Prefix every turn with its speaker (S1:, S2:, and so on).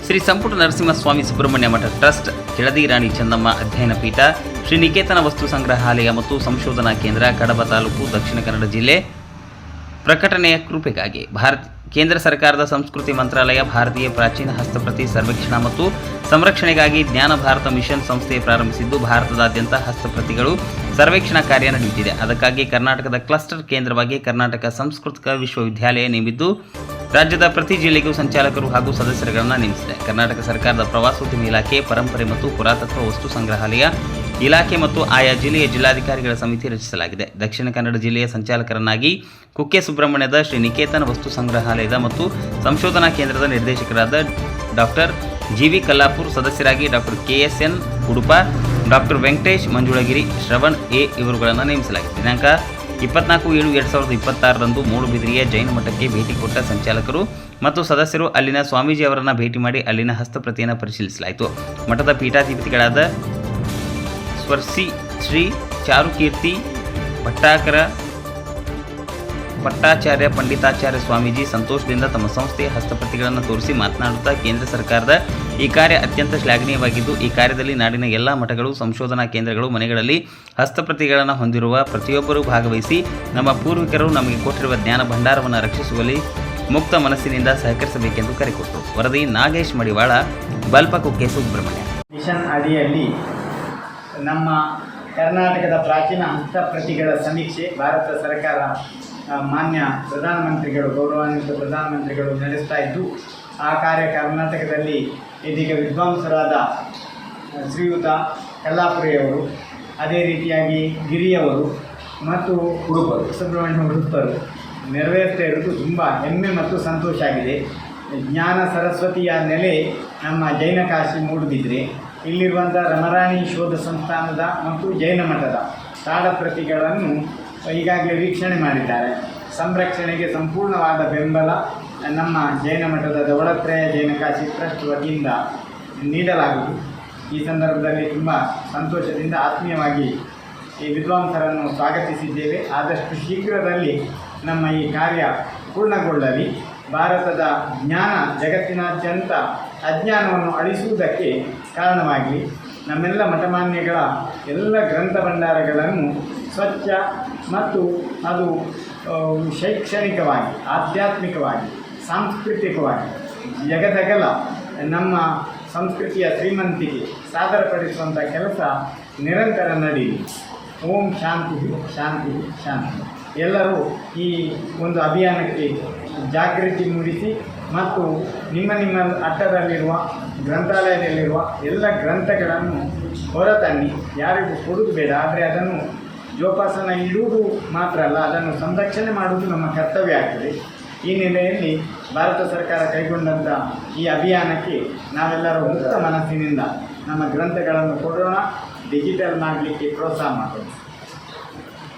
S1: ಶ್ರೀ ಸಂಪುಟ ನರಸಿಂಹಸ್ವಾಮಿ ಸುಬ್ರಹ್ಮಣ್ಯ ಮಠ ಟ್ರಸ್ಟ್, ಕೆಳದಿ ರಾಣಿ ಚೆನ್ನಮ್ಮ ಅಧ್ಯಯನ ಪೀಠ, ಶ್ರೀ ನಿಕೇತನ ವಸ್ತು ಸಂಗ್ರಹಾಲಯ ಮತ್ತು ಸಂಶೋಧನಾ ಕೇಂದ್ರ, ಕಡಬ ತಾಲೂಕು, ದಕ್ಷಿಣ ಕನ್ನಡ ಜಿಲ್ಲೆ. ಪ್ರಕಟಣೆಯ ಕೃಪೆಗಾಗಿ ಕೇಂದ್ರ ಸರ್ಕಾರದ ಸಂಸ್ಕೃತಿ ಮಂತ್ರಾಲಯ ಭಾರತೀಯ ಪ್ರಾಚೀನ ಹಸ್ತಪ್ರತಿ ಸರ್ವೇಕ್ಷಣಾ ಮತ್ತು ಸಂರಕ್ಷಣೆಗಾಗಿ ಜ್ಞಾನ ಭಾರತ ಮಿಷನ್ ಸಂಸ್ಥೆ ಪ್ರಾರಂಭಿಸಿದ್ದು, ಭಾರತದಾದ್ಯಂತ ಹಸ್ತಪ್ರತಿಗಳು ಸರ್ವೇಕ್ಷಣಾ ಕಾರ್ಯ ನಡೆಯುತ್ತಿದೆ. ಅದಕ್ಕಾಗಿ ಕರ್ನಾಟಕದ ಕ್ಲಸ್ಟರ್ ಕೇಂದ್ರವಾಗಿ ಕರ್ನಾಟಕ ಸಾಂಸ್ಕೃತಿಕ ವಿಶ್ವವಿದ್ಯಾಲಯ ನೇಮಿದ್ದು, ರಾಜ್ಯದ ಪ್ರತಿ ಜಿಲ್ಲೆಗೂ ಸಂಚಾಲಕರು ಹಾಗೂ ಸದಸ್ಯರುಗಳನ್ನು ನೇಮಿಸಿದೆ. ಕರ್ನಾಟಕ ಸರ್ಕಾರದ ಪ್ರವಾಸೋದ್ಯಮ ಇಲಾಖೆ, ಪರಂಪರೆ ಮತ್ತು ಪುರಾತತ್ವ ವಸ್ತು ಸಂಗ್ರಹಾಲಯ ಇಲಾಖೆ ಮತ್ತು ಆಯಾ ಜಿಲ್ಲೆಯ ಜಿಲ್ಲಾಧಿಕಾರಿಗಳ ಸಮಿತಿ ರಚಿಸಲಾಗಿದೆ. ದಕ್ಷಿಣ ಕನ್ನಡ ಜಿಲ್ಲೆಯ ಸಂಚಾಲಕರನ್ನಾಗಿ ಕುಕ್ಕೆ ಸುಬ್ರಹ್ಮಣ್ಯದ ಶ್ರೀ ನಿಕೇತನ ವಸ್ತು ಸಂಗ್ರಹಾಲಯದ ಮತ್ತು ಸಂಶೋಧನಾ ಕೇಂದ್ರದ ನಿರ್ದೇಶಕರಾದ ಡಾಕ್ಟರ್ ಜಿ.ವಿ. ಕಲ್ಲಾಪುರ್, ಸದಸ್ಯರಾಗಿ doctor K S N. Udupa, doctor Venkatesh Manjulagiri, Shravan A. ಇವರುಗಳನ್ನು ನೇಮಿಸಲಾಗಿದೆ. ದಿನಾಂಕ 24/7/2026 ಮೂಡುಬಿದಿರೆಯ ಜೈನ ಮಠಕ್ಕೆ ಭೇಟಿ ಕೊಟ್ಟ ಸಂಚಾಲಕರು ಮತ್ತು ಸದಸ್ಯರು ಅಲ್ಲಿನ ಸ್ವಾಮೀಜಿ ಅವರನ್ನು ಭೇಟಿ ಮಾಡಿ ಅಲ್ಲಿನ ಹಸ್ತಪ್ರತಿಯನ್ನು ಪರಿಶೀಲಿಸಲಾಯಿತು. ಮಠದ ಪೀಠಾಧಿಪತಿಗಳಾದ ಸ್ವರ್ಸಿ ಶ್ರೀ ಚಾರುಕೀರ್ತಿ ಪಟ್ಟಾಚಾರ್ಯ ಪಂಡಿತಾಚಾರ್ಯ ಸ್ವಾಮೀಜಿ ಸಂತೋಷದಿಂದ ತಮ್ಮ ಸಂಸ್ಥೆಯ ಹಸ್ತಪ್ರತಿಗಳನ್ನು ತೋರಿಸಿ ಮಾತನಾಡುತ್ತಾ, ಕೇಂದ್ರ ಸರ್ಕಾರದ ಈ ಕಾರ್ಯ ಅತ್ಯಂತ ಶ್ಲಾಘನೀಯವಾಗಿದ್ದು, ಈ ಕಾರ್ಯದಲ್ಲಿ ನಾಡಿನ ಎಲ್ಲ ಮಠಗಳು, ಸಂಶೋಧನಾ ಕೇಂದ್ರಗಳು, ಮನೆಗಳಲ್ಲಿ ಹಸ್ತಪ್ರತಿಗಳನ್ನು ಹೊಂದಿರುವ ಪ್ರತಿಯೊಬ್ಬರೂ ಭಾಗವಹಿಸಿ ನಮ್ಮ ಪೂರ್ವಿಕರು ನಮಗೆ ಕೊಟ್ಟಿರುವ ಜ್ಞಾನ ಭಂಡಾರವನ್ನು ರಕ್ಷಿಸುವಲ್ಲಿ ಮುಕ್ತ ಮನಸ್ಸಿನಿಂದ ಸಹಕರಿಸಬೇಕೆಂದು ಕರೆಕೊಟ್ಟರು. ವರದಿ ನಾಗೇಶ್ ಮಡಿವಾಳ, ಬಲ್ಪ ಕುಕ್ಕೆ ಸುಬ್ರಹ್ಮಣ್ಯ.
S2: ಮಿಷನ್ ಅಡಿಯಲ್ಲಿ ನಮ್ಮ ಕರ್ನಾಟಕದ ಪ್ರಾಚೀನ ಹಸ್ತಪ್ರತಿಗಳ ಸಮೀಕ್ಷೆ ಭಾರತ ಸರ್ಕಾರ ಮಾನ್ಯ ಪ್ರಧಾನಮಂತ್ರಿಗಳು, ಗೌರವಾನ್ವಿತ ಪ್ರಧಾನಮಂತ್ರಿಗಳು ನಡೆಸ್ತಾ ಇದ್ದು, ಆ ಕಾರ್ಯ ಕರ್ನಾಟಕದಲ್ಲಿ ಇದೀಗ ವಿದ್ವಾಂಸರಾದ ಶ್ರೀಯುತ ಕಲ್ಲಾಪುರಿಯವರು, ಅದೇ ರೀತಿಯಾಗಿ ಗಿರಿಯವರು ಮತ್ತು ಸುಬ್ರಹ್ಮಣ್ಯ ಉಡುಪರು ನೆರವೇರ್ತಾ ಇರೋದು ತುಂಬ ಹೆಮ್ಮೆ ಮತ್ತು ಸಂತೋಷ ಆಗಿದೆ. ಜ್ಞಾನ ಸರಸ್ವತಿಯ ನೆಲೆ ನಮ್ಮ ಜೈನ ಕಾಶಿ ಮೂಡುಬಿದ್ರೆ. ಇಲ್ಲಿರುವಂಥ ರಮರಾಣಿ ಶೋಧ ಸಂಸ್ಥಾನದ ಮತ್ತು ಜೈನ ಮಠದ ತಾಳಪ್ರತಿಗಳನ್ನು ಈಗಾಗಲೇ ವೀಕ್ಷಣೆ ಮಾಡಿದ್ದಾರೆ. ಸಂರಕ್ಷಣೆಗೆ ಸಂಪೂರ್ಣವಾದ ಬೆಂಬಲ ನಮ್ಮ ಜೈನ ಮಠದ ದವಳತ್ರಯ ಜೈನ ಕಾಶಿ ಟ್ರಸ್ಟ್ ವತಿಯಿಂದ ನೀಡಲಾಗುವುದು. ಈ ಸಂದರ್ಭದಲ್ಲಿ ತುಂಬ ಸಂತೋಷದಿಂದ ಆತ್ಮೀಯವಾಗಿ ಈ ವಿದ್ವಾಂಸರನ್ನು ಸ್ವಾಗತಿಸಿದ್ದೇವೆ. ಆದಷ್ಟು ಶೀಘ್ರದಲ್ಲಿ ನಮ್ಮ ಈ ಕಾರ್ಯ ಪೂರ್ಣಗೊಳ್ಳಲಿ. ಭಾರತದ ಜ್ಞಾನ ಜಗತ್ತಿನಾದ್ಯಂತ ಅಜ್ಞಾನವನ್ನು ಅಳಿಸುವುದಕ್ಕೆ ಕಾರಣವಾಗಲಿ. ನಮ್ಮೆಲ್ಲ ಮಠಮಾನ್ಯಗಳ ಎಲ್ಲ ಗ್ರಂಥ ಭಂಡಾರಗಳನ್ನು ಸ್ವಚ್ಛ ಮತ್ತು ಅದು ಶೈಕ್ಷಣಿಕವಾಗಿ, ಆಧ್ಯಾತ್ಮಿಕವಾಗಿ, ಸಾಂಸ್ಕೃತಿಕವಾಗಿ ಜಗದಗಲ ನಮ್ಮ ಸಂಸ್ಕೃತಿಯ ಶ್ರೀಮಂತಿಗೆ ಸಾದರಪಡಿಸುವಂಥ ಕೆಲಸ ನಿರಂತರ ನಡೆಯಲಿ. ಓಂ ಶಾಂತಿ ಶಾಂತಿ ಶಾಂತಿ. ಎಲ್ಲರೂ ಈ ಒಂದು ಅಭಿಯಾನಕ್ಕೆ ಜಾಗೃತಿ ಮೂಡಿಸಿ ಮತ್ತು ನಿಮ್ಮ ಅಟ್ಟದಲ್ಲಿರುವ ಗ್ರಂಥಾಲಯದಲ್ಲಿರುವ ಎಲ್ಲ ಗ್ರಂಥಗಳನ್ನು ಹೊರತನ್ನಿ. ಯಾರಿಗೂ ಕೊಡುವುದು ಬೇಡ, ಆದರೆ ಅದನ್ನು ಜೋಪಾಸನ ಇಡುವುದು ಮಾತ್ರ ಅಲ್ಲ, ಅದನ್ನು ಸಂರಕ್ಷಣೆ ಮಾಡುವುದು ನಮ್ಮ ಕರ್ತವ್ಯ ಆಗ್ತದೆ. ಈ ನೆಲೆಯಲ್ಲಿ ಭಾರತ ಸರ್ಕಾರ ಕೈಗೊಂಡಂಥ ಈ ಅಭಿಯಾನಕ್ಕೆ ನಾವೆಲ್ಲರೂ ಮುಕ್ತ ಮನಸ್ಸಿನಿಂದ ನಮ್ಮ ಗ್ರಂಥಗಳನ್ನು ಕೊಡೋಣ, ಡಿಜಿಟಲ್ ಮಾಡಲಿಕ್ಕೆ ಪ್ರೋತ್ಸಾಹ ಮಾಡೋಣ.